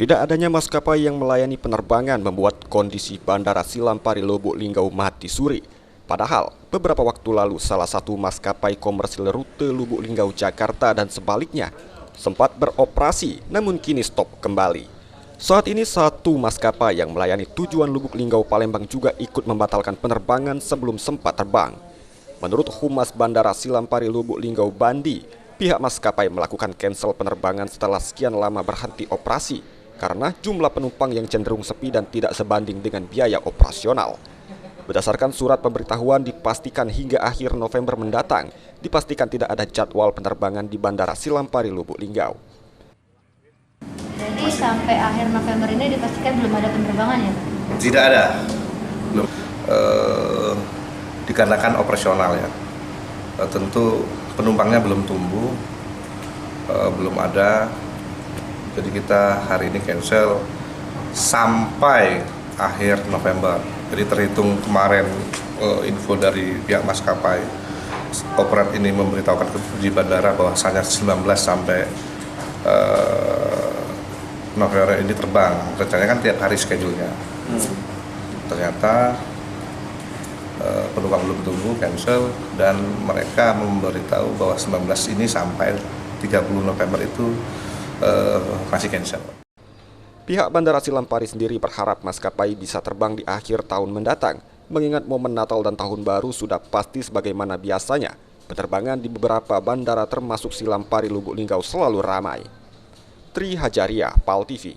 Tidak adanya maskapai yang melayani penerbangan membuat kondisi Bandara Silampari Lubuk Linggau mati suri. Padahal, beberapa waktu lalu salah satu maskapai komersil rute Lubuk Linggau Jakarta dan sebaliknya sempat beroperasi namun kini stop kembali. Saat ini satu maskapai yang melayani tujuan Lubuk Linggau Palembang juga ikut membatalkan penerbangan sebelum sempat terbang. Menurut Humas Bandara Silampari Lubuk Linggau Bandi, pihak maskapai melakukan cancel penerbangan setelah sekian lama berhenti operasi karena jumlah penumpang yang cenderung sepi dan tidak sebanding dengan biaya operasional. Berdasarkan surat pemberitahuan dipastikan hingga akhir November mendatang, dipastikan tidak ada jadwal penerbangan di Bandara Silampari Lubuk Linggau. Jadi sampai akhir November ini dipastikan belum ada penerbangan ya? Tidak ada, belum. Dikarenakan operasional ya. Tentu penumpangnya belum tumbuh, belum ada. Jadi kita hari ini cancel sampai akhir November. Jadi terhitung kemarin info dari pihak maskapai operat ini memberitahukan di bandara bahwasanya 19 sampai November ini terbang. Rencananya kan tiap hari schedule-nya. Ternyata penumpang belum tunggu, cancel, dan mereka memberitahu bahwa 19 ini sampai 30 November itu masih cancel. Pihak Bandara Silampari sendiri berharap maskapai bisa terbang di akhir tahun mendatang, mengingat momen Natal dan Tahun Baru sudah pasti sebagaimana biasanya. Penerbangan di beberapa bandara termasuk Silampari Lubuk Linggau selalu ramai. Tri Hajaria, PAL TV.